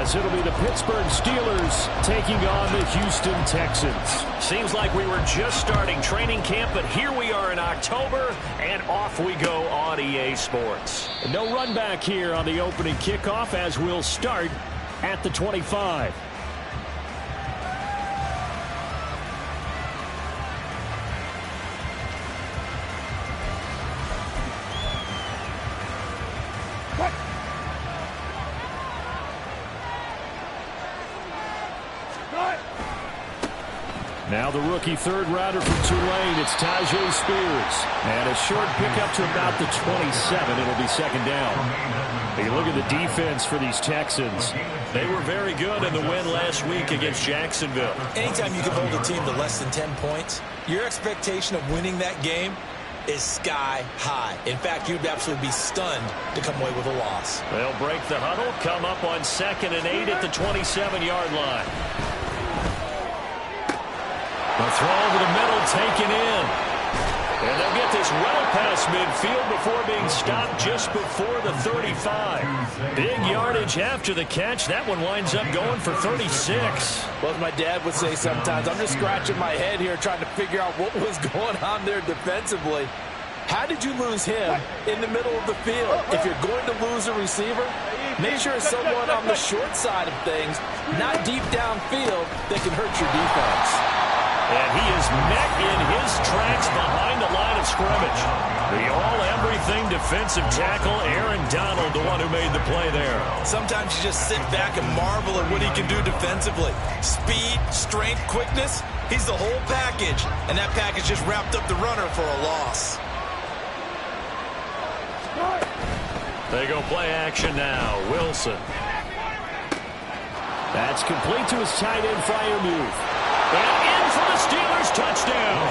as it'll be the Pittsburgh Steelers taking on the Houston Texans. Seems like we were just starting training camp, but here we are in October, and off we go on EA Sports. No run back here on the opening kickoff as we'll start at the 25. Now the rookie third rounder from Tulane, it's Tajay Spears. And a short pickup to about the 27. It'll be second down. Take a look at the defense for these Texans. They were very good in the win last week against Jacksonville. Anytime you can hold a team to less than 10 points, your expectation of winning that game is sky high. In fact, you'd absolutely be stunned to come away with a loss. They'll break the huddle, come up on 2nd and 8 at the 27-yard line. The throw over the middle taken in. And they'll get this well past midfield before being stopped just before the 35. Big yardage after the catch. That one winds up going for 36. Well, as my dad would say sometimes, I'm just scratching my head here trying to figure out what was going on there defensively. How did you lose him in the middle of the field? If you're going to lose a receiver, make sure it's someone on the short side of things, not deep downfield, that can hurt your defense. And he is met in his tracks behind the line of scrimmage. The all-everything defensive tackle, Aaron Donald, the one who made the play there. Sometimes you just sit back and marvel at what he can do defensively. Speed, strength, quickness, he's the whole package. And that package just wrapped up the runner for a loss. They go play action now. Wilson. That's complete to his tight end, Freiermuth. And in for the Steelers, touchdown.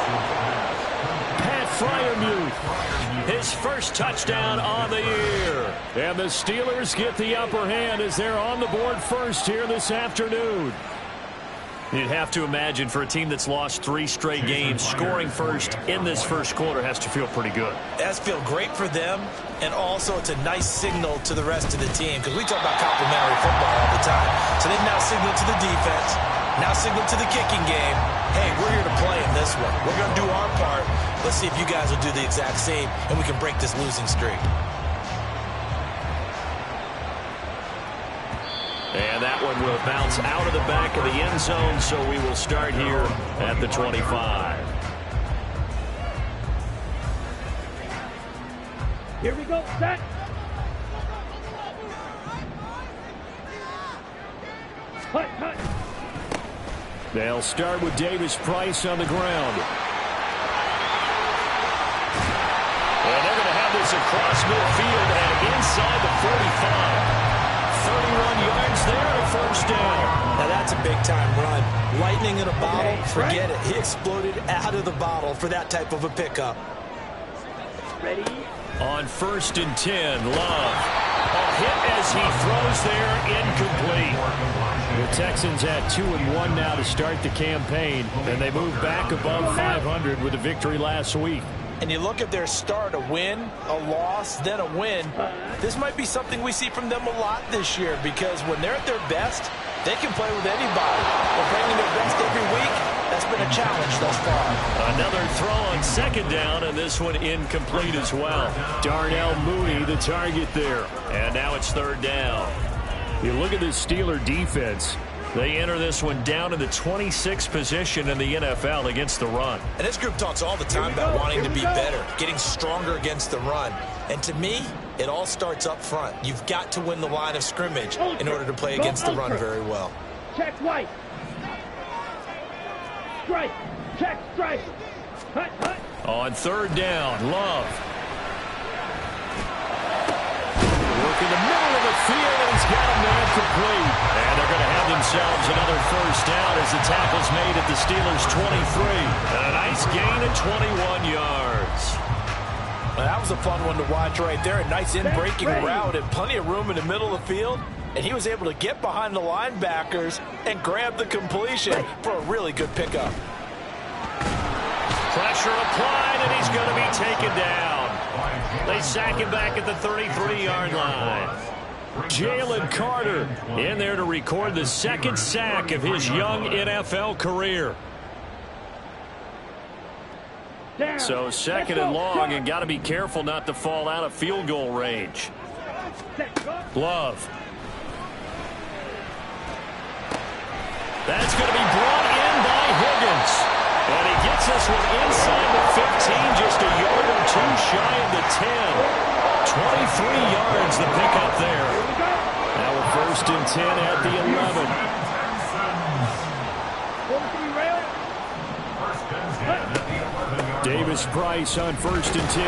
Pat Freiermuth, his first touchdown on the year. And the Steelers get the upper hand as they're on the board first here this afternoon. You'd have to imagine for a team that's lost 3 straight games, scoring first in this first quarter has to feel pretty good. It has to feel great for them, and also it's a nice signal to the rest of the team, because we talk about complimentary football all the time. So they've now signaled to the defense, now signaled to the kicking game, hey, we're here to play in this one. We're going to do our part. Let's see if you guys will do the exact same, and we can break this losing streak. And that one will bounce out of the back of the end zone, so we will start here at the 25. Here we go, set. Cut. They'll start with Davis Price on the ground. And they're going to have this across midfield and inside the 45. 31 yards there, a first down. Now that's a big-time run. Lightning in a bottle, forget it. He exploded out of the bottle for that type of a pickup. Ready? On 1st and 10, Love. A hit as he throws there, incomplete. The Texans at 2-1 now to start the campaign, and they move back above 500 with a victory last week. And you look at their start, a win, a loss, then a win. This might be something we see from them a lot this year, because when they're at their best, they can play with anybody. But bringing their best every week, that's been a challenge thus far. Another throw on 2nd down, and this one incomplete as well. Darnell Mooney, the target there. And now it's 3rd down. You look at this Steeler defense. They enter this one down in the 26th position in the NFL against the run. And this group talks all the time about wanting to be better, getting stronger against the run. And to me, it all starts up front. You've got to win the line of scrimmage in order to play against the run very well. Check white. Strike. Check strike. Cut. On 3rd down, Love. Work in the middle of the field, and he's got a man complete. And they're going to have themselves another first down as the tackle's made at the Steelers' 23. And a nice gain of 21 yards. Well, that was a fun one to watch right there. A nice in-breaking route and plenty of room in the middle of the field. And he was able to get behind the linebackers and grab the completion for a really good pickup. Pressure applied, and he's going to be taken down. They sack him back at the 33-yard line. Jalen Carter in there to record the second sack of his young NFL career. So second and long, and got to be careful not to fall out of field goal range. Love. That's going to be brought in by Higgins. And he gets this one inside the 15, just a yard or two shy of the 10. 23 yards the pickup there. Now we're first and 10 at the 11. Davis Price on first and 10.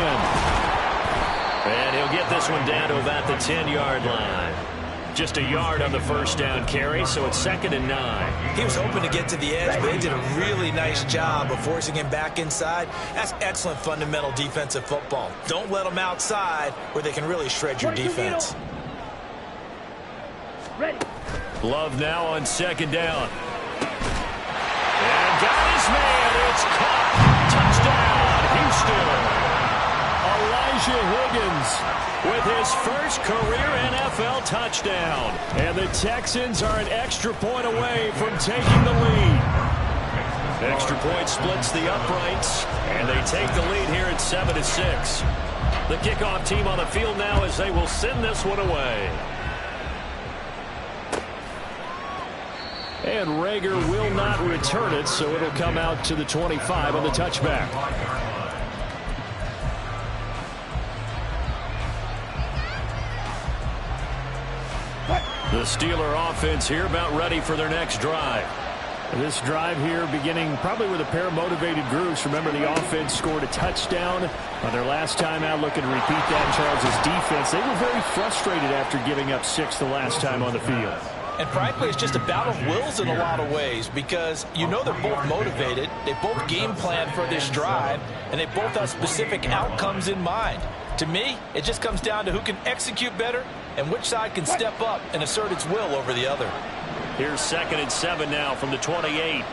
And he'll get this one down to about the 10-yard line. Just a yard on the first down carry, so it's second and 9. He was hoping to get to the edge, but they did a really nice job of forcing him back inside. That's excellent fundamental defensive football. Don't let them outside where they can really shred your defense. Love now on second down. And got his man. It's caught. Touchdown, Houston. Elijah Higgins with his first career NFL touchdown. And the Texans are an extra point away from taking the lead. Extra point splits the uprights, and they take the lead here at 7-6. The kickoff team on the field now as they will send this one away. And Rager will not return it, so it'll come out to the 25 on the touchback. The Steeler offense here about ready for their next drive. This drive here beginning probably with a pair of motivated groups. Remember, the offense scored a touchdown on their last time out. Looking to repeat that. Charles' defense, they were very frustrated after giving up 6 the last time on the field. And frankly, it's just a battle of wills in a lot of ways, because you know they're both motivated. They both game plan for this drive, and they both have specific outcomes in mind. To me, it just comes down to who can execute better and which side can step up and assert its will over the other. Here's second and 7 now from the 28.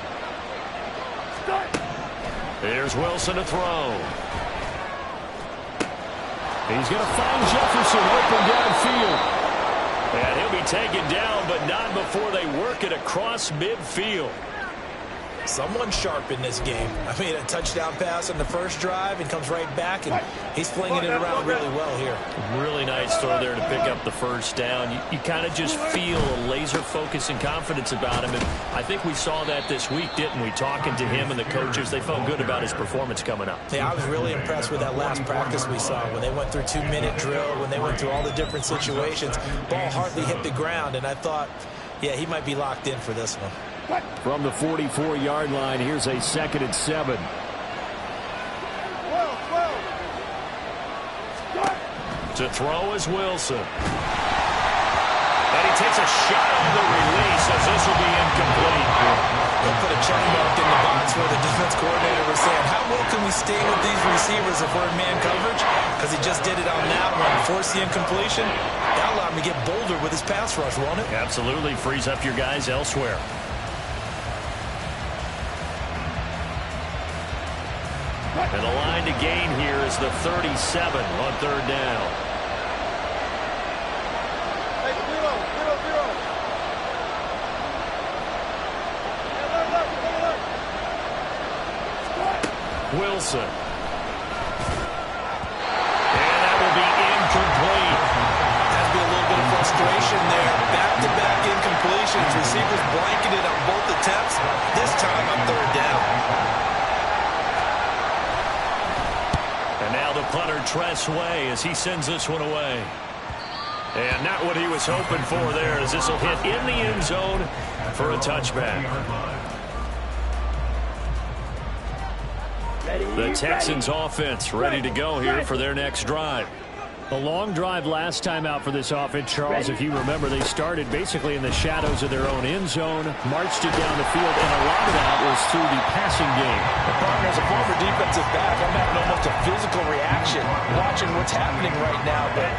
Here's Wilson to throw. He's going to find Jefferson open downfield. And he'll be taken down, but not before they work it across midfield. Someone sharp in this game. I mean, a touchdown pass on the first drive and comes right back, and he's flinging it around really well here. Really nice throw there to pick up the first down. You kind of just feel a laser focus and confidence about him, and I think we saw that this week, didn't we? Talking to him and the coaches, they felt good about his performance coming up. Yeah, I was really impressed with that last practice we saw when they went through 2-minute drill, when they went through all the different situations. Ball hardly hit the ground, and I thought, yeah, he might be locked in for this one. From the 44-yard line, here's a second and 7. To throw is Wilson. And he takes a shot on the release as this will be incomplete. They'll put a check mark in the box where the defense coordinator was saying, how well can we stay with these receivers if we're in man coverage? Because he just did it on that one. Force the incompletion. That allowed him to get bolder with his pass rush, won't it? Absolutely. Frees up your guys elsewhere. And the line to gain here is the 37 on third down. Wilson. And that will be incomplete. Has to be a little bit of frustration there. Back-to-back incompletions. Receivers blanketed on both attempts. This time on third down. And now the punter Tress Way as he sends this one away. And not what he was hoping for there, as this will hit in the end zone for a touchback. The Texans offense ready to go here for their next drive. A long drive last time out for this offense, Charles. If you remember, they started basically in the shadows of their own end zone, marched it down the field, and a lot of that was through the passing game. Partner, as a former defensive back, I'm having almost a physical reaction watching what's happening right now. But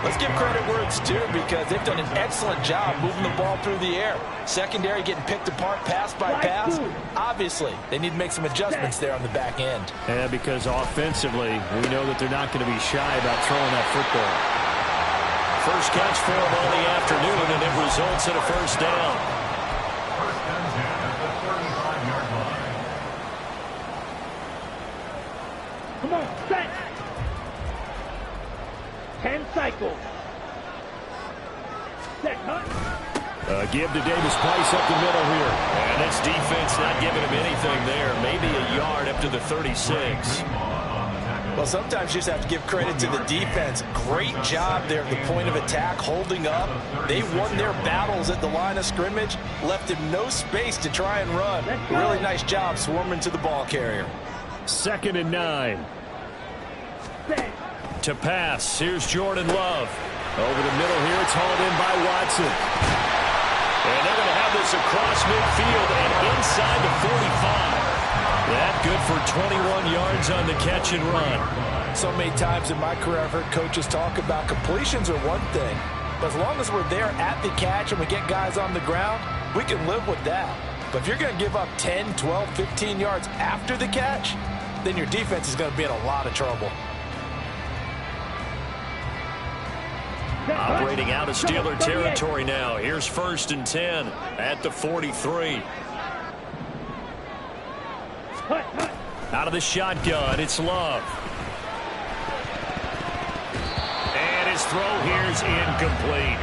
let's give credit where it's due, because they've done an excellent job moving the ball through the air. Secondary getting picked apart pass by pass. Obviously, they need to make some adjustments there on the back end. Yeah, because offensively, we know that they're not going to be shy about throwing that football. first catch for him all the afternoon, and it results in a first down. First and 10 at the 35-yard line. Come on, set. 10 cycles. Set, hut. Give to Davis Price up the middle here. And this defense not giving him anything there. Maybe a yard up to the 36. Well, sometimes you just have to give credit to the defense. Great job there at the point of attack, holding up. They won their battles at the line of scrimmage, left him no space to try and run. Really nice job swarming to the ball carrier. 2nd and 9. Set. To pass, here's Jordan Love. Over the middle here, it's hauled in by Watson. And they're going to have this across midfield and inside the 45. That good for 21 yards on the catch and run. So many times in my career, I've heard coaches talk about completions are one thing. But as long as we're there at the catch and we get guys on the ground, we can live with that. But if you're going to give up 10, 12, 15 yards after the catch, then your defense is going to be in a lot of trouble. Operating out of Steeler territory now. Here's 1st and 10 at the 43. Out of the shotgun, it's Love. And his throw here's incomplete.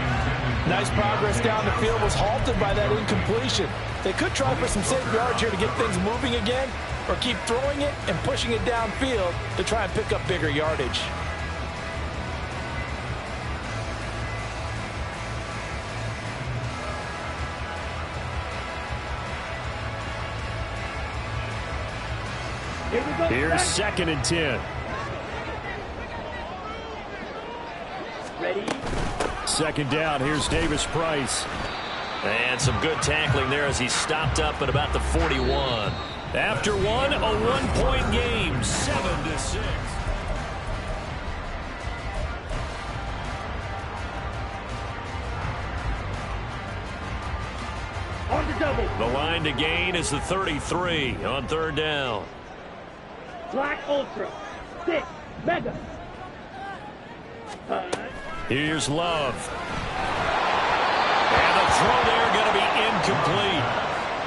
Nice progress down the field, was halted by that incompletion. They could try for some safe yards here to get things moving again, or keep throwing it and pushing it downfield to try and pick up bigger yardage. Here's 2nd and 10. Ready. 2nd down. Here's Davis Price. And some good tackling there as he stopped up at about the 41. After one, a one-point game, 7-6. On the double. The line to gain is the 33 on 3rd down. Black Ultra. 6. Mega. Here's Love. And the throw there going to be incomplete.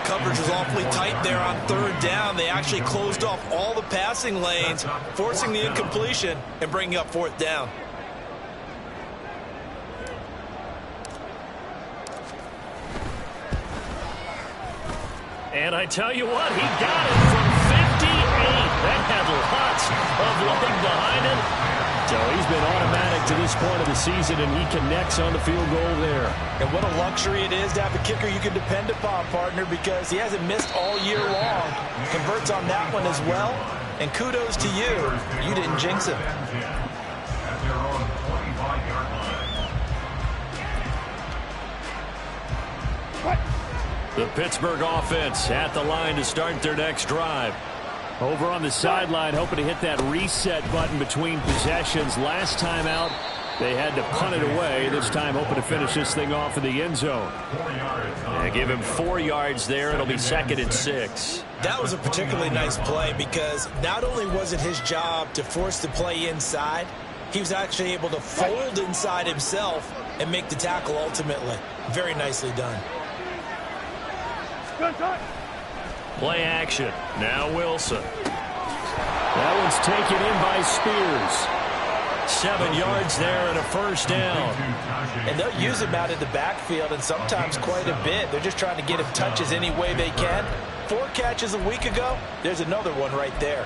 Coverage was awfully tight there on 3rd down. They actually closed off all the passing lanes, forcing the incompletion and bringing up 4th down. And I tell you what, he got it from 58. That had lots of leg behind it. So he's been automatic to this point of the season, and he connects on the field goal there. And what a luxury it is to have a kicker you can depend upon, partner, because he hasn't missed all year long. Converts on that one as well. And kudos to you. You didn't jinx him. At their own 25-yard line. The Pittsburgh offense at the line to start their next drive. Over on the sideline, hoping to hit that reset button between possessions. Last time out, they had to punt it away. This time, hoping to finish this thing off in the end zone. Yeah, give him 4 yards there. It'll be 2nd and 6. That was a particularly nice play because not only was it his job to force the play inside, he was actually able to fold inside himself and make the tackle ultimately. Very nicely done. Play action. Now Wilson. That one's taken in by Spears. 7 yards there and a first down. And they'll use him out in the backfield and sometimes quite a bit. They're just trying to get him touches any way they can. 4 catches a week ago. There's another one right there.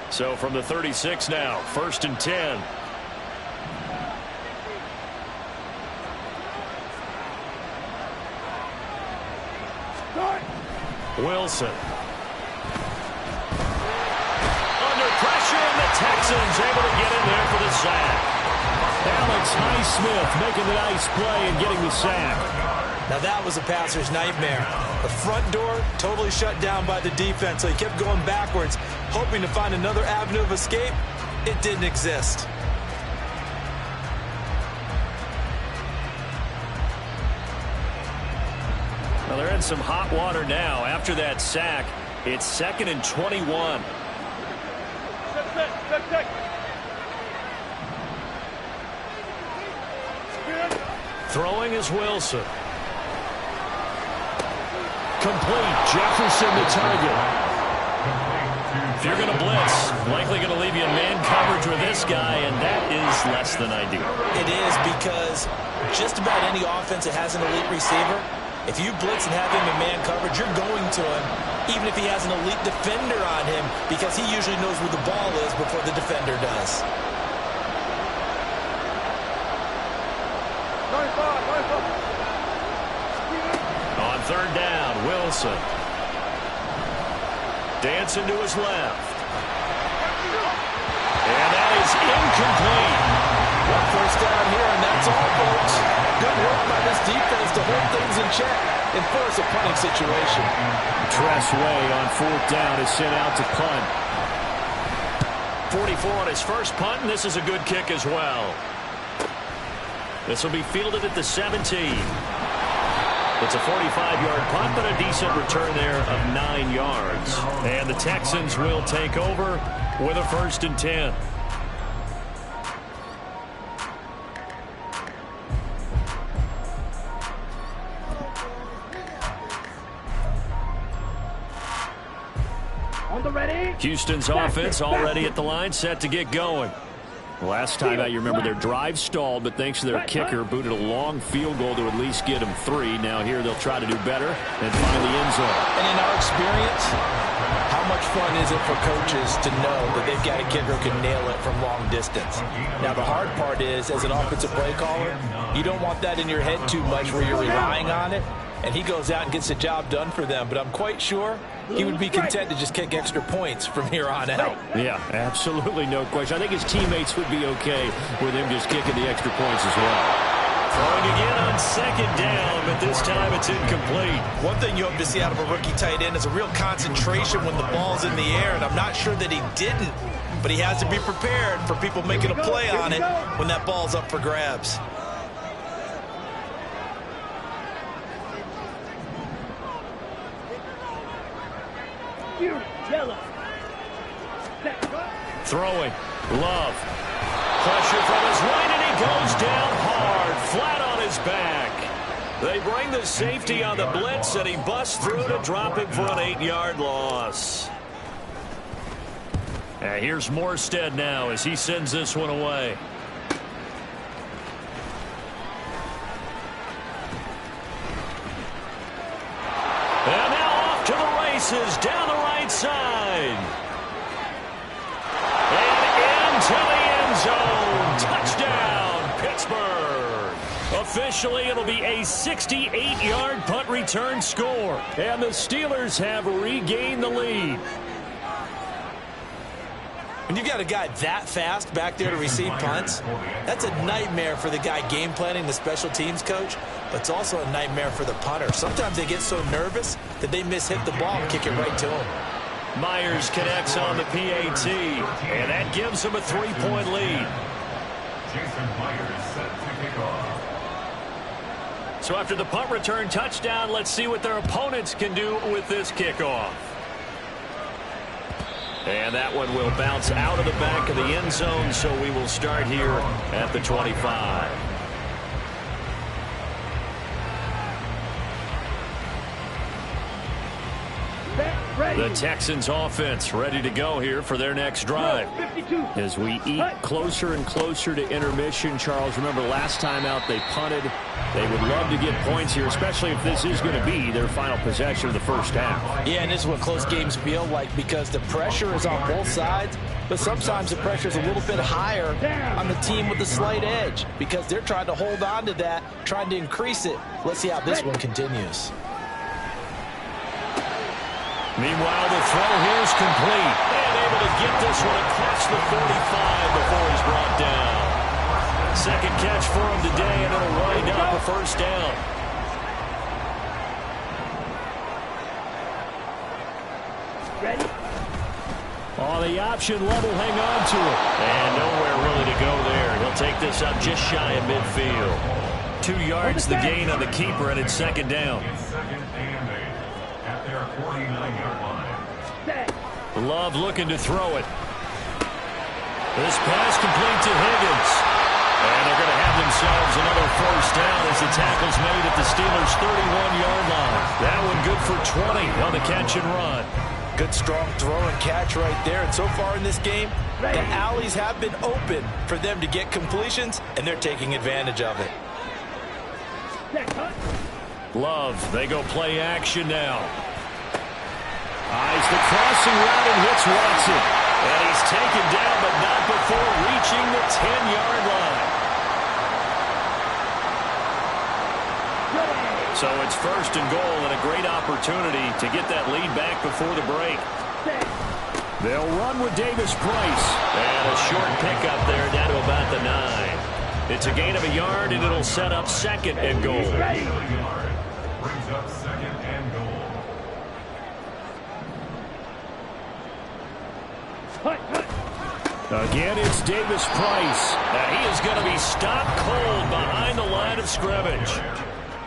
So from the 36 now, 1st and 10. Wilson. Under pressure, and the Texans able to get in there for the sack. Alex Highsmith making the nice play and getting the sack. Now that was a passer's nightmare. The front door totally shut down by the defense, so he kept going backwards, hoping to find another avenue of escape. It didn't exist. Well, they're in some hot water now. After that sack, it's 2nd and 21. Throwing is Wilson. Complete. Jefferson the target. If you're going to blitz, likely going to leave you in man coverage with this guy, and that is less than ideal. It is, because just about any offense that has an elite receiver, if you blitz and have him in man coverage, you're going to him, even if he has an elite defender on him, because he usually knows where the ball is before the defender does. On third down, Wilson. Dancing to his left. And that is incomplete. One first down here, and that's all, folks. Good work by this defense to hold things in check and force a punting situation. Tressway on fourth down is sent out to punt. 44 on his first punt, and this is a good kick as well. This will be fielded at the 17. It's a 45-yard punt, but a decent return there of 9 yards. And the Texans will take over with a 1st and 10. On the ready. Houston's offense already at the line, set to get going. Last time out, you remember their drive stalled, but thanks to their kicker, booted a long field goal to at least get them 3. Now here they'll try to do better and find the end zone. And in our experience, how much fun is it for coaches to know that they've got a kicker who can nail it from long distance? Now, the hard part is, as an offensive play caller, you don't want that in your head too much where you're relying on it, and he goes out and gets the job done for them. But I'm quite sure he would be content to just kick extra points from here on out. Yeah, absolutely no question. I think his teammates would be okay with him just kicking the extra points as well. Throwing again on second down, but this time it's incomplete. One thing you hope to see out of a rookie tight end is a real concentration when the ball's in the air, and I'm not sure that he didn't, but he has to be prepared for people making a play on it when that ball's up for grabs. Throwing. Love. Pressure from his right, and he goes down hard, flat on his back. They bring the safety on the blitz, and he busts through to drop him for an 8-yard loss. And here's Morstead now as he sends this one away. And now off to the races down the right side. And into the end zone. Touchdown, Pittsburgh. Officially, it'll be a 68-yard punt return score. And the Steelers have regained the lead. When you've got a guy that fast back there to receive punts, that's a nightmare for the guy game planning, the special teams coach, but it's also a nightmare for the punter. Sometimes they get so nervous that they mishit the ball and kick it right to him. Myers connects on the PAT, and that gives him a 3-point lead. Jason Myers set to kick off. So after the punt return touchdown, let's see what their opponents can do with this kickoff. And that one will bounce out of the back of the end zone, so we will start here at the 25. The Texans offense ready to go here for their next drive. As we eat closer and closer to intermission, Charles, remember last time out they punted. They would love to get points here, especially if this is going to be their final possession of the first half. Yeah, and this is what close games feel like, because the pressure is on both sides, but sometimes the pressure is a little bit higher on the team with the slight edge because they're trying to hold on to that, trying to increase it. Let's see how this one continues. Meanwhile, the throw here is complete. And able to get this one across the 45 before he's brought down. Second catch for him today, and it'll wind up a first down. Ready? Oh, the option level, hang on to it. And nowhere really to go there. He'll take this up just shy of midfield. 2 yards the gain on the keeper, and it's second down. At their 49-yard line. Love looking to throw it. This pass complete to Higgins. And they're going to have themselves another first down as the the Steelers' 31-yard line. That one good for 20 on the catch and run. Good, strong throw and catch right there. And so far in this game, the alleys have been open for them to get completions, and they're taking advantage of it. Love, they go play action now. Eyes the crossing route and hits Watson. And he's taken down, but not before reaching the 10-yard line. So it's first and goal and a great opportunity to get that lead back before the break. They'll run with Davis Price. And a short pickup there down to about the 9. It's a gain of a yard, and it'll set up second and goal. Brings up second and goal. Again, it's Davis Price. And he is going to be stopped cold behind the line of scrimmage.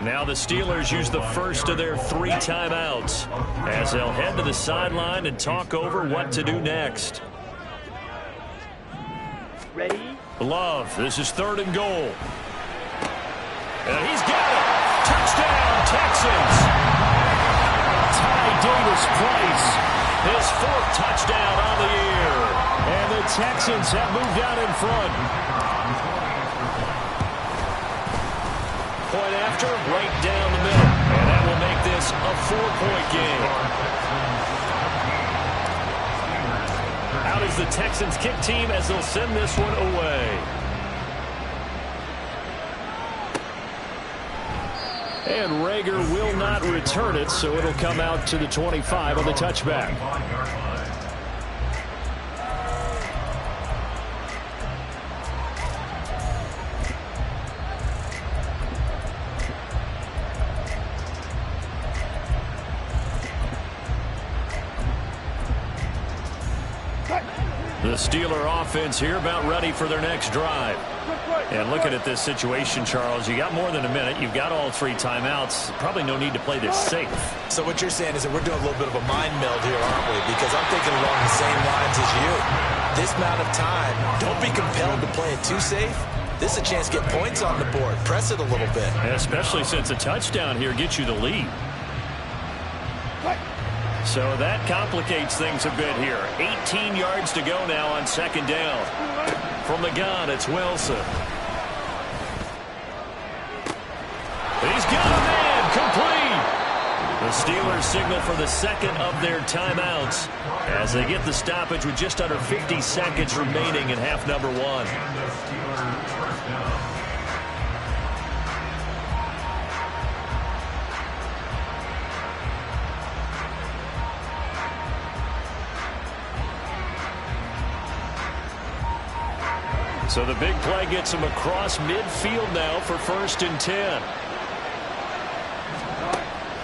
Now the Steelers use the first of their 3 timeouts as they'll head to the sideline and talk over what to do next. Ready? Love, this is third and goal. And he's got it. Touchdown, Texans. Ty Davis Price, his 4th touchdown on the year. And the Texans have moved out in front. Point after, right down the middle. And that will make this a 4-point game. Out is the Texans kick team as they'll send this one away. And Rager will not return it, so it'll come out to the 25 on the touchback. The Steeler offense here about ready for their next drive. And looking at this situation, Charles, you got more than a minute. You've got all 3 timeouts. Probably no need to play this safe. So what you're saying is that we're doing a little bit of a mind meld here, aren't we? Because I'm thinking along the same lines as you. This amount of time, don't be compelled to play it too safe. This is a chance to get points on the board. Press it a little bit. Especially since a touchdown here gets you the lead. So that complicates things a bit here. 18 yards to go now on second down. From the gun, it's Wilson. He's got a man, complete. The Steelers signal for the second of their timeouts as they get the stoppage with just under 50 seconds remaining in half number 1. So the big play gets him across midfield now for 1st and 10.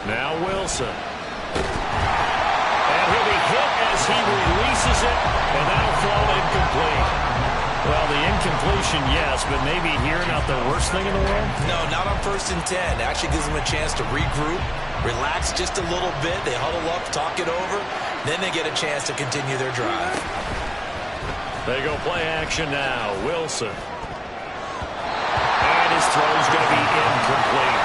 Now Wilson. And he'll be hit as he releases it, and that'll fall incomplete. Well, the incompletion, yes, but maybe here not the worst thing in the world? No, not on 1st and 10. Actually gives them a chance to regroup, relax just a little bit. They huddle up, talk it over. Then they get a chance to continue their drive. They go play action now. Wilson. And his throw's going to be incomplete.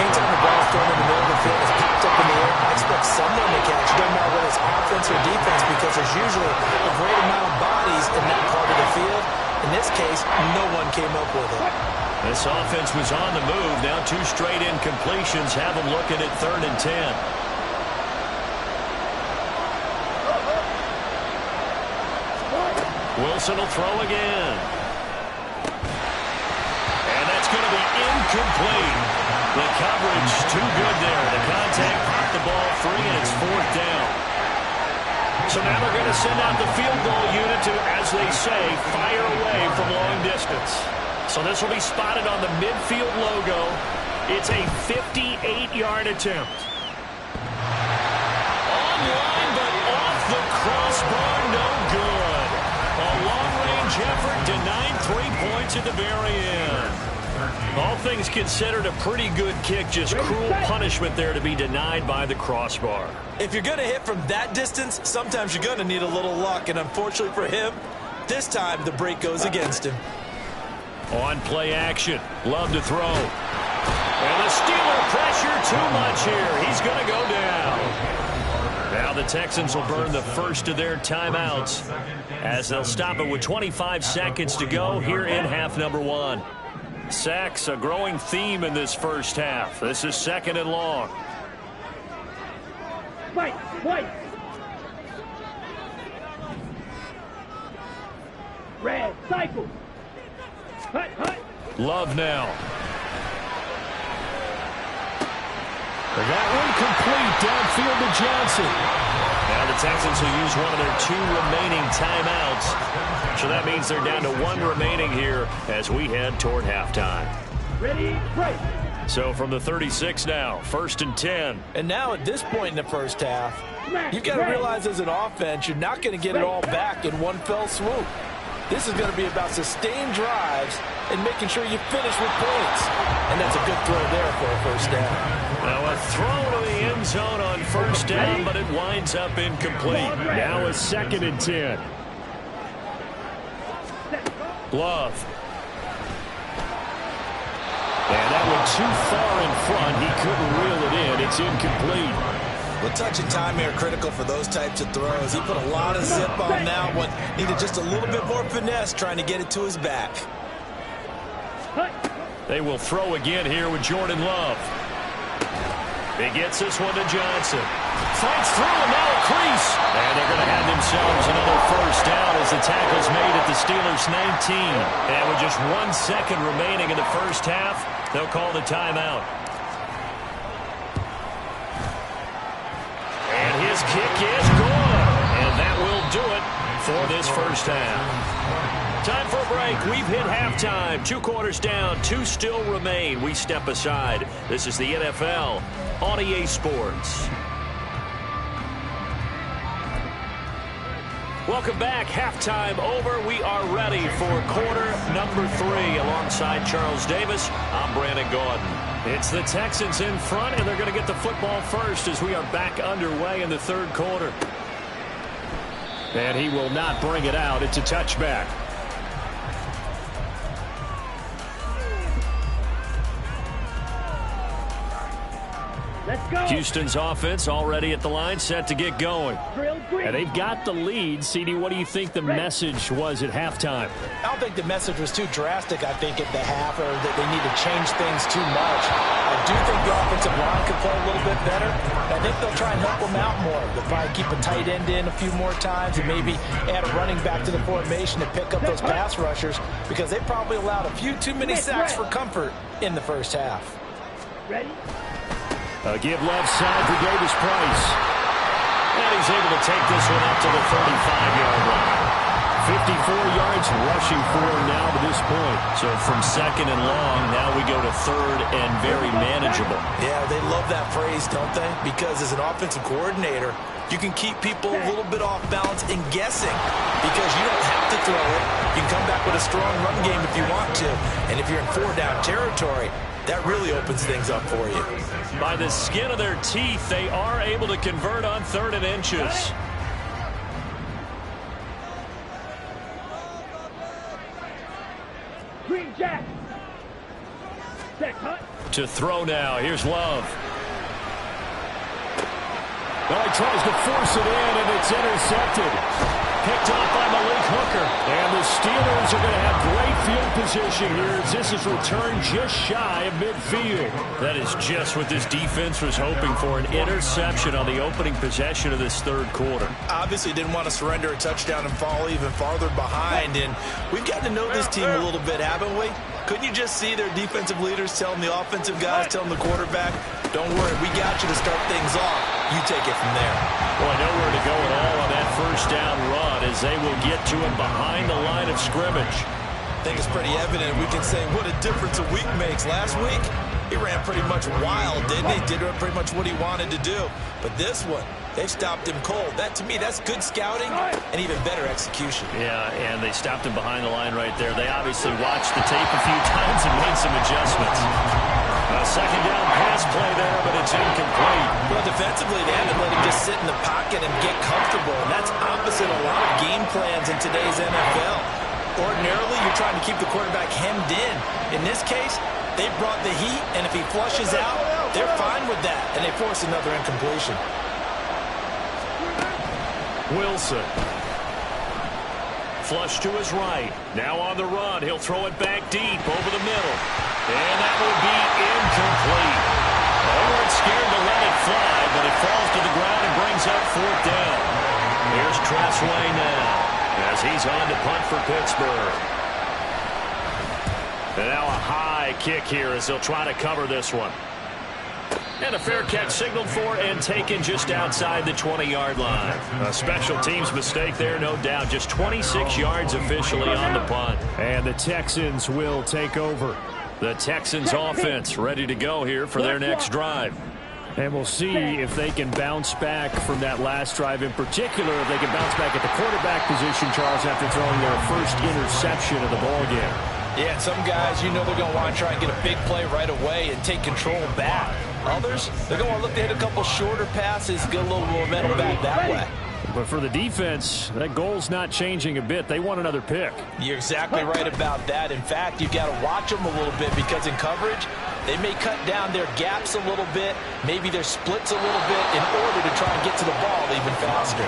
Anytime the ball's thrown in the middle of the field, it's popped up in the air, expect someone to catch. It doesn't matter whether it's offense or defense because there's usually a great amount of bodies in that part of the field. In this case, no one came up with it. This offense was on the move. Now 2 straight incompletions have them looking at 3rd and 10. Wilson will throw again. And that's going to be incomplete. The coverage too good there. The contact popped the ball free, and it's 4th down. So now they're going to send out the field goal unit to, as they say, fire away from long distance. So this will be spotted on the midfield logo. It's a 58-yard attempt. Online, but off the crossbar, no good. A long-range effort denied 3 points at the very end. All things considered, a pretty good kick, just cruel punishment there to be denied by the crossbar. If you're going to hit from that distance, sometimes you're going to need a little luck, and unfortunately for him, this time the break goes against him. On play action, Love to throw. And the Steeler pressure too much here. He's going to go down. Now the Texans will burn the first of their timeouts as they'll stop it with 25 seconds to go here in half number one. Sacks, a growing theme in this first half. This is 2nd and long. White. Red, cycle. Hut. Love now. And that one complete downfield to Johnson. Now the Texans will use one of their 2 remaining timeouts. So that means they're down to 1 remaining here as we head toward halftime. Ready, break. So from the 36 now, 1st and 10. And now at this point in the first half, you've got to realize as an offense, you're not going to get it all back in one fell swoop. This is going to be about sustained drives and making sure you finish with points. And that's a good throw there for a first down. Now a throw to the end zone on first down, but it winds up incomplete. Now a 2nd and 10. Love. And that one too far in front. He couldn't reel it in. It's incomplete. Well, touch and time here critical for those types of throws. He put a lot of zip on that one. Needed just a little bit more finesse trying to get it to his back. They will throw again here with Jordan Love. He gets this one to Johnson. Fights through and now a crease. And they're going to have themselves another first down as the tackle's made at the Steelers' 19. And with just 1 second remaining in the first half, they'll call the timeout. And his kick is good. And that will do it for this first half. Time for a break. We've hit halftime. 2 quarters down. 2 still remain. We step aside. This is the NFL on EA Sports. Welcome back. Halftime over. We are ready for quarter number 3. Alongside Charles Davis, I'm Brandon Gordon. It's the Texans in front, and they're going to get the football first as we are back underway in the 3rd quarter. And he will not bring it out. It's a touchback. Let's go. Houston's offense already at the line, set to get going. And they've got the lead. CD, what do you think the message was at halftime? I don't think the message was too drastic, I think, at the half, or that they need to change things too much. I do think the offensive line could play a little bit better. I think they'll try and help them out more. They'll probably keep a tight end in a few more times and maybe add a running back to the formation to pick up those pass rushers because they probably allowed a few too many sacks for comfort in the first half. Ready? Give left side for Davis Price. And he's able to take this one up to the 35-yard line. 54 yards rushing for him now to this point. So from 2nd and long, now we go to 3rd and very manageable. Yeah, they love that phrase, don't they? Because as an offensive coordinator, you can keep people a little bit off balance and guessing because you don't have to throw it. You can come back with a strong run game if you want to. And if you're in 4-down territory, that really opens things up for you. By the skin of their teeth, they are able to convert on 3rd and inches. Green Jack. Set cut. To throw now. Here's Love. Well, he tries to force it in, and it's intercepted. Picked off by Malik Hooker. And the Steelers are going to have great field position here as this is returned just shy of midfield. That is just what this defense was hoping for, an interception on the opening possession of this 3rd quarter. Obviously didn't want to surrender a touchdown and fall even farther behind. And we've gotten to know this team a little bit, haven't we? Couldn't you just see their defensive leaders telling the offensive guys, telling the quarterback, don't worry, we got you to start things off. You take it from there. Boy, nowhere to go at all on that first down run as they will get to him behind the line of scrimmage. I think it's pretty evident. We can say what a difference a week makes. Last week, he ran pretty much wild, didn't he? Did pretty much what he wanted to do. But this one, they stopped him cold. That, to me, that's good scouting and even better execution. Yeah, and they stopped him behind the line right there. They obviously watched the tape a few times and made some adjustments. A 2nd down pass play there, but it's incomplete. Well, defensively, they haven't let him just sit in the pocket and get comfortable, and that's opposite a lot of game plans in today's NFL. Ordinarily, you're trying to keep the quarterback hemmed in. In this case, They brought the heat, and if he flushes out, they're fine with that, and they force another incompletion. Wilson. Flush to his right. Now on the run. He'll throw it back deep over the middle. And that will be incomplete. They weren't scared to let it fly, but it falls to the ground and brings up 4th down. Here's Tressway now as he's on to punt for Pittsburgh. And now a high kick here as they'll try to cover this one. And a fair catch signaled for and taken just outside the 20-yard line. A special teams mistake there, no doubt. Just 26 yards officially on the punt. And the Texans will take over. The Texans offense ready to go here for their next drive. And we'll see if they can bounce back from that last drive. In particular, if they can bounce back at the quarterback position, Charles, after throwing their first interception of the ballgame. Yeah, and some guys, you know they're going to want to try and get a big play right away and take control back. Others, they're going to look to hit a couple shorter passes, get a little momentum back that way. But for the defense, that goal's not changing a bit. They want another pick. You're exactly right about that. In fact, you've got to watch them a little bit because in coverage, they may cut down their gaps a little bit, maybe their splits a little bit in order to try and get to the ball even faster.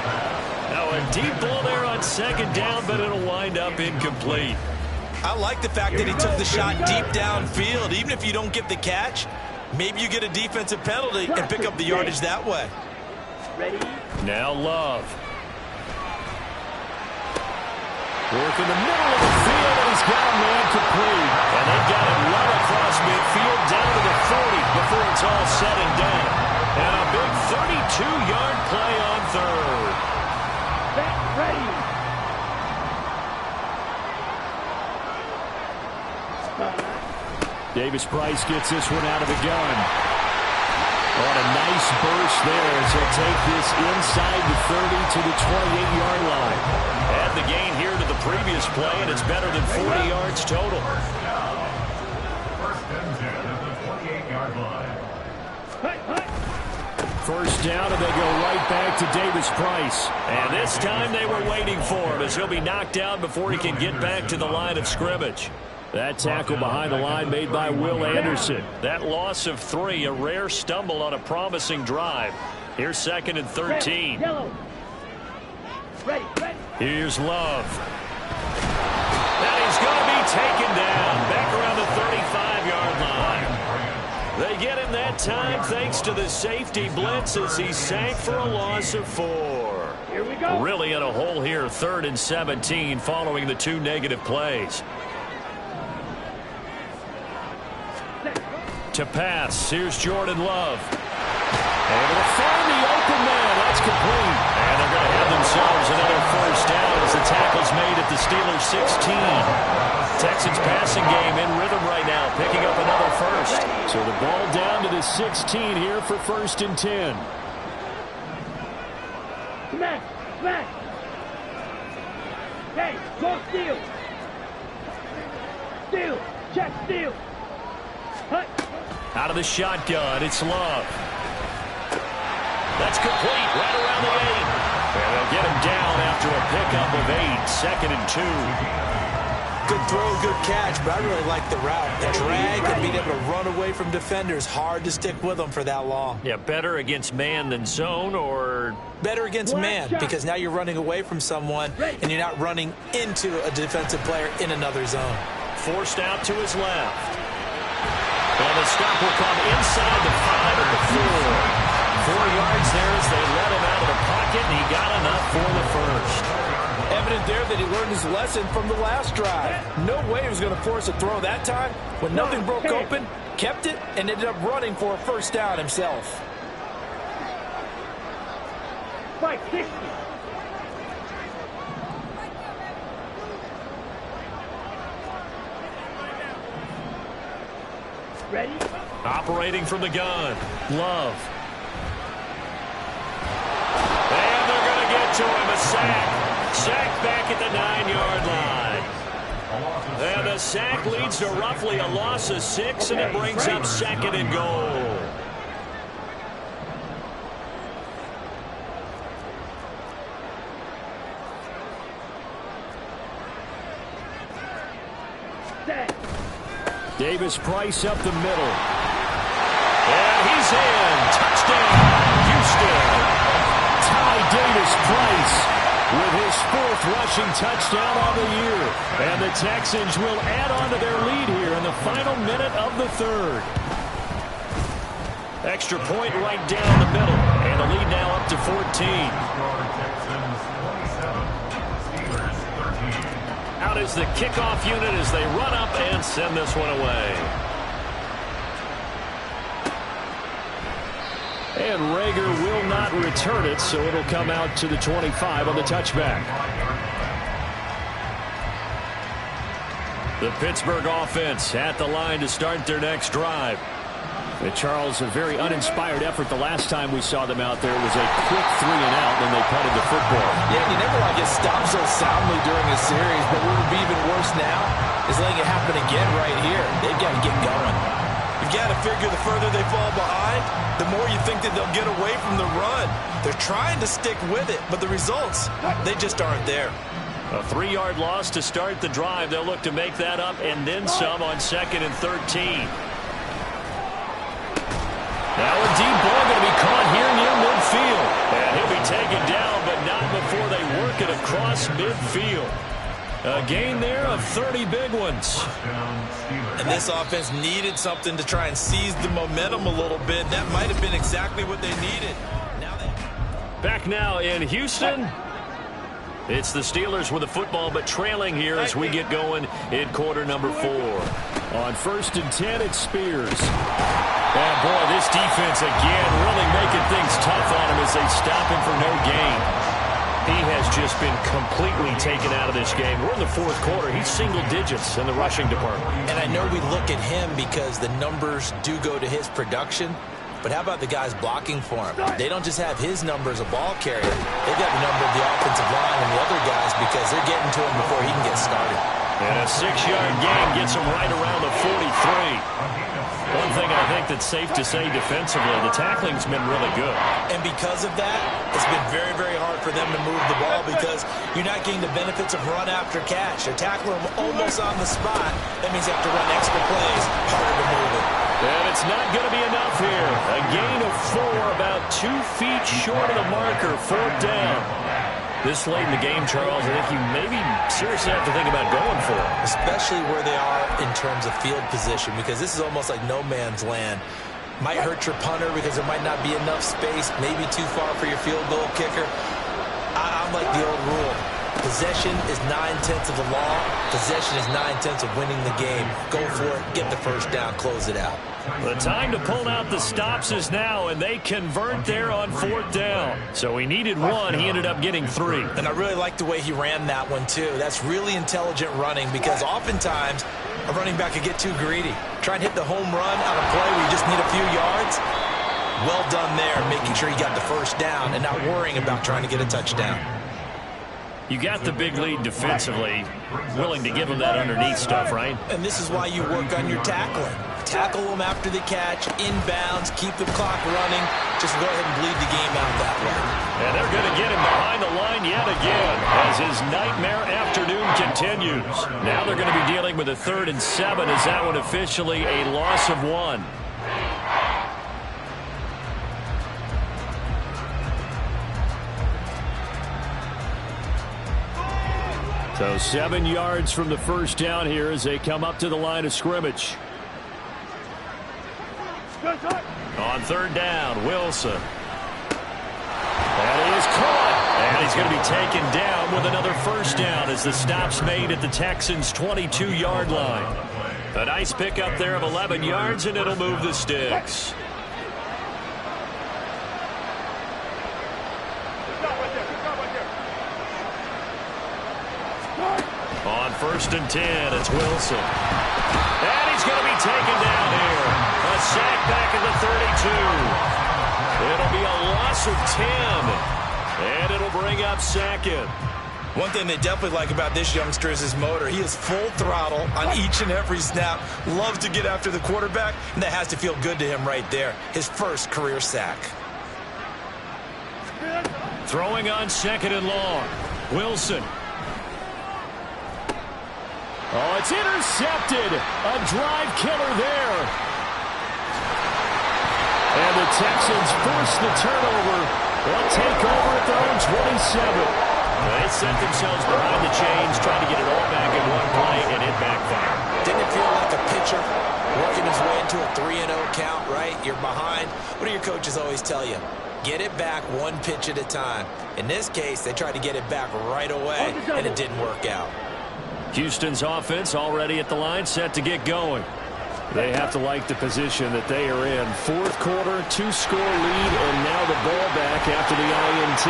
Now a deep ball there on 2nd down, but it'll wind up incomplete. I like the fact that he took the shot deep downfield. Even if you don't get the catch, maybe you get a defensive penalty and pick up the yardage that way. Ready? Now Love. Work in the middle of the field, and he's got a man complete. And they've got him run across midfield down to the 40 before it's all said and done. And a big 32-yard play on 3rd. Back ready. Davis Price gets this one out of the gun. On a nice burst there as he'll take this inside the 30 to the 28-yard line. Add the gain here to the previous play, and it's better than 40 yards total. First and 10 at the 28-yard line. First down, and they go right back to Davis Price. And this time they were waiting for him as he'll be knocked down before he can get back to the line of scrimmage. That tackle behind the line made by Will Anderson. That loss of 3, a rare stumble on a promising drive. Here's 2nd and 13. Yellow. Ready. Here's Love. And he's going to be taken down back around the 35-yard line. They get him that time thanks to the safety blitz as he sank for a loss of 4. Here we go. Really in a hole here, 3rd and 17 following the 2 negative plays. To pass, here's Jordan Love. Able to find the open man. That's complete. And they're going to have themselves another first down as the tackle's made at the Steelers' 16. Texans passing game in rhythm right now, picking up another first. So the ball down to the 16 here for 1st and 10. Smash. Hey, go steal. Steal. Check steal. Hut. Out of the shotgun, it's Love. That's complete, right around the 8. And they'll get him down after a pickup of 8, 2nd and 2. Good throw, good catch, but I really like the route. The drag and being able to run away from defenders, hard to stick with them for that long. Yeah, better against man than zone, or better against man, because now you're running away from someone and you're not running into a defensive player in another zone. Forced out to his left. And the stop will come inside the 5 at the 4. 4 yards there as they let him out of the pocket, and he got enough for the first. Evident there that he learned his lesson from the last drive. No way he was going to force a throw that time. When nothing broke open, kept it, and ended up running for a first down himself. 560. Ready? Operating from the gun, Love. And they're going to get to him, a sack. Sack back at the 9-yard line. And the sack leads to roughly a loss of 6, and it brings up 2nd and goal. Davis-Price up the middle. And he's in. Touchdown, Houston. Ty Davis-Price with his 4th rushing touchdown on the year. And the Texans will add on to their lead here in the final minute of the 3rd. Extra point right down the middle. And the lead now up to 14. Out is the kickoff unit as they run up and send this one away. And Rager will not return it, so it'll come out to the 25 on the touchback. The Pittsburgh offense at the line to start their next drive. And Charles, a very uninspired effort the last time we saw them out there. It was a quick 3 and out, and they punted the football. Yeah, you never want to get stopped so soundly during a series, but what would be even worse now is letting it happen again right here. They've got to get going. You've got to figure the further they fall behind, the more you think that they'll get away from the run. They're trying to stick with it, but the results, they just aren't there. A 3-yard loss to start the drive. They'll look to make that up and then some on 2nd and 13. Now a deep ball going to be caught here near midfield. And he'll be taken down, but not before they work it across midfield. A gain there of 30 big ones. And this offense needed something to try and seize the momentum a little bit. That might have been exactly what they needed. Back now in Houston. It's the Steelers with the football, but trailing here as we get going in quarter number 4. On 1st and 10, it's Spears. And boy, this defense again really making things tough on him as they stop him for no gain. He has just been completely taken out of this game. We're in the 4th quarter. He's single digits in the rushing department. And I know we look at him because the numbers do go to his production. But how about the guys blocking for him? They don't just have his number as a ball carrier. They've got the number of the offensive line and the other guys because they're getting to him before he can get started. And a 6-yard gain gets him right around the 43. One thing I think that's safe to say defensively, the tackling's been really good. And because of that, it's been very, very hard for them to move the ball because you're not getting the benefits of run after catch. They're tackling them almost on the spot. That means they have to run extra plays, harder to move it. And it's not going to be enough here. A gain of 4, about 2 feet short of the marker, 4th down. This late in the game, Charles, I think you maybe seriously have to think about going for it. Especially where they are in terms of field position, because this is almost like no man's land. Might hurt your punter because there might not be enough space, maybe too far for your field goal kicker. I'm like the old rule. Possession is 9/10 of the law. Possession is 9/10 of winning the game. Go for it, get the first down, close it out. The time to pull out the stops is now, and they convert there on 4th down. So he needed 1. He ended up getting 3. And I really like the way he ran that one, too. That's really intelligent running because oftentimes a running back could get too greedy. Try and hit the home run on a play where you just need a few yards. Well done there, making sure you got the first down and not worrying about trying to get a touchdown. You got the big lead defensively, willing to give them that underneath stuff, right? And this is why you work on your tackling. Tackle them after the catch, inbounds, keep the clock running. Just go ahead and bleed the game out that way. And they're going to get him behind the line yet again as his nightmare afternoon continues. Now they're going to be dealing with a 3rd and 7 as that one officially a loss of 1. So 7 yards from the first down here as they come up to the line of scrimmage. On 3rd down, Wilson. That is caught. And he's going to be taken down with another first down as the stop's made at the Texans' 22-yard line. A nice pickup there of 11 yards, and it'll move the sticks. On 1st and 10, it's Wilson. And he's going to be taken down here. A sack back at the 32. It'll be a loss of 10. And it'll bring up 2nd. One thing they definitely like about this youngster is his motor. He is full throttle on each and every snap. Loves to get after the quarterback, and that has to feel good to him right there. His first career sack. Throwing on 2nd and long. Wilson. Oh, it's intercepted. A drive killer there. And the Texans force the turnover. They'll take over at their own 27. They set themselves behind the chains, trying to get it all back in one play, and it backfired. Didn't it feel like a pitcher working his way into a 3-0 count, right? You're behind. What do your coaches always tell you? Get it back one pitch at a time. In this case, they tried to get it back right away, and it didn't work out. Houston's offense already at the line, set to get going. They have to like the position that they are in. Fourth quarter, 2-score lead, and now the ball back after the INT.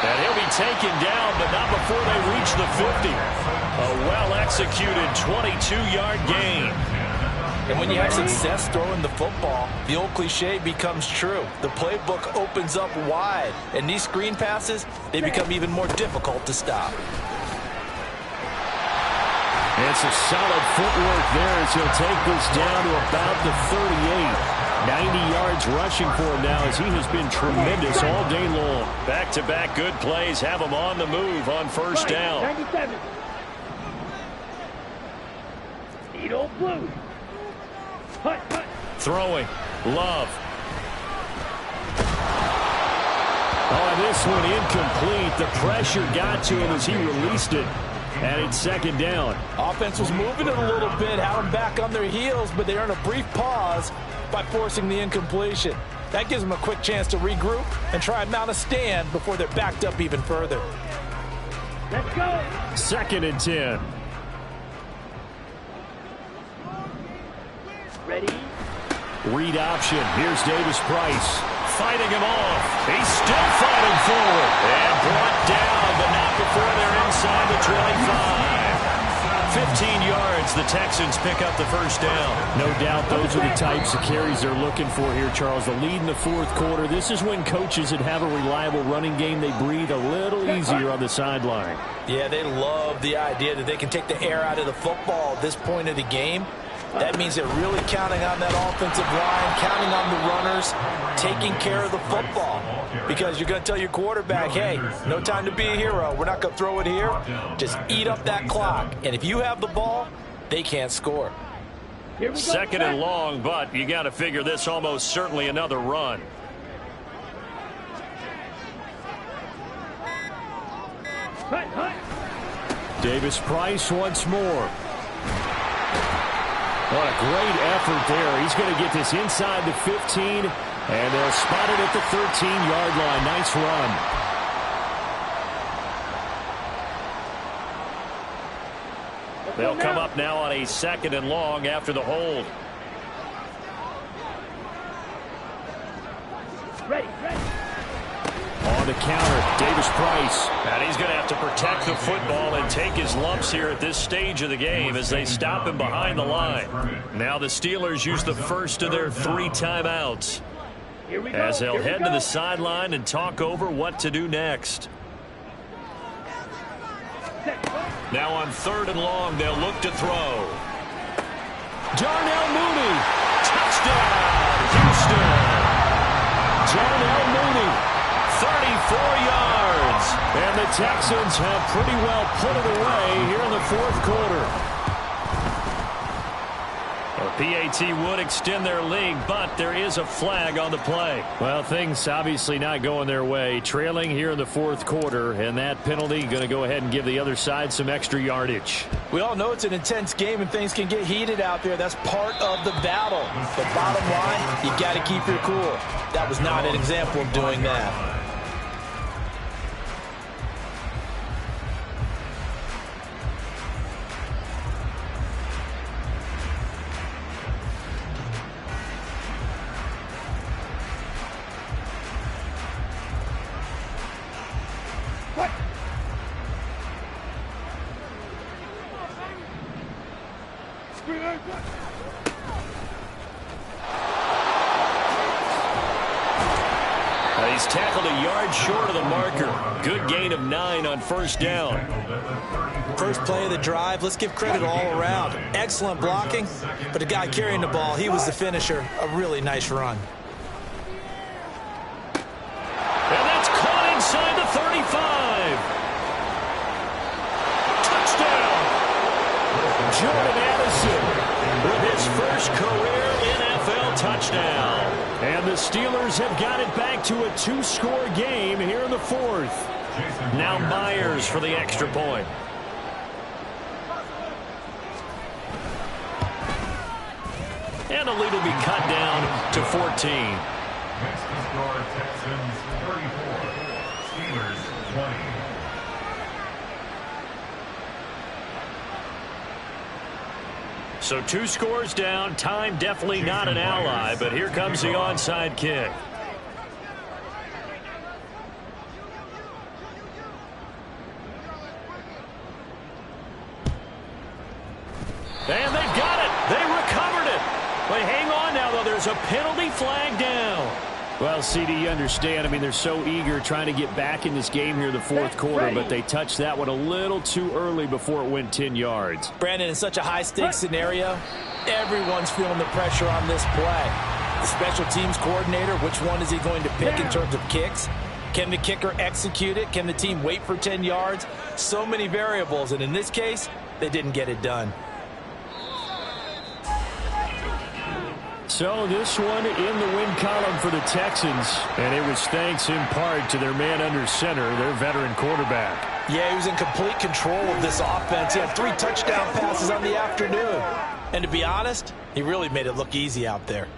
And he'll be taken down, but not before they reach the 50. A well-executed 22-yard gain. And when you have success throwing the football, the old cliche becomes true. The playbook opens up wide, and these screen passes, they become even more difficult to stop. And it's a solid footwork there as he'll take this down to about the 38. 90 yards rushing for him now as he has been tremendous all day long. Back-to-back good plays have him on the move on first down. 97. Eat old blue. Hut, hut. Throwing. Love. Oh, this one incomplete. The pressure got to him as he released it. And it's second down. Offense was moving it a little bit, had them back on their heels, but they earn a brief pause by forcing the incompletion. That gives them a quick chance to regroup and try and mount a stand before they're backed up even further. Let's go. Second and 10. Ready? Read option. Here's Davis Price. Fighting him off. He's still fighting forward. And brought down, but not before they're inside the 25. 15 yards, the Texans pick up the first down. No doubt those are the types of carries they're looking for here, Charles. The lead in the fourth quarter. This is when coaches that have a reliable running game, they breathe a little easier on the sideline. Yeah, they love the idea that they can take the air out of the football at this point of the game. That means they're really counting on that offensive line, counting on the runners, taking care of the football. Because you're going to tell your quarterback, hey, no time to be a hero. We're not going to throw it here. Just eat up that clock. And if you have the ball, they can't score. Second and long, but you got to figure this almost certainly another run. Hut, hut. Davis Price once more. What a great effort there. He's going to get this inside the 15, and they'll spot it at the 13-yard line. Nice run. They'll come up now on a second and long after the hold. Ready, ready. On the counter, Davis Price. And he's going to have to protect the football and take his lumps here at this stage of the game as they stop him behind the line. Now the Steelers use the first of their 3 timeouts as they'll head to the sideline and talk over what to do next. Now on third and long, they'll look to throw. Darnell Mooney. Touchdown, Houston. Darnell Mooney. 34 yards. And the Texans have pretty well put it away here in the fourth quarter. PAT would extend their lead, but there is a flag on the play. Well, things obviously not going their way. Trailing here in the fourth quarter, and that penalty going to go ahead and give the other side some extra yardage. We all know it's an intense game and things can get heated out there. That's part of the battle. But bottom line, you got to keep your cool. That was not an example of doing that. He's tackled a yard short of the marker. Good gain of 9 on first down. First play of the drive, let's give credit all around. Excellent blocking, but the guy carrying the ball, he was the finisher. A really nice run. And that's caught inside the 35. Touchdown, Jordan Addison with his first career NFL touchdown. And the Steelers have got it back to a 2-score game here in the fourth. Now Myers for the extra point. And the lead will be cut down to 14. Next to score, Texans 34, Steelers 20. So 2 scores down. Time definitely not an ally, but here comes the onside kick. And they've got it. They recovered it. But hang on now, though. There's a penalty flag down. Well, CD, you understand. I mean, they're so eager trying to get back in this game here in the fourth quarter, but they touched that one a little too early before it went 10 yards. Brandon, in such a high-stakes scenario, everyone's feeling the pressure on this play. The special teams coordinator, which one is he going to pick in terms of kicks? Can the kicker execute it? Can the team wait for 10 yards? So many variables, and in this case, they didn't get it done. So this one in the win column for the Texans, and it was thanks in part to their man under center, their veteran quarterback. Yeah, he was in complete control of this offense. He had 3 touchdown passes on the afternoon. And to be honest, he really made it look easy out there.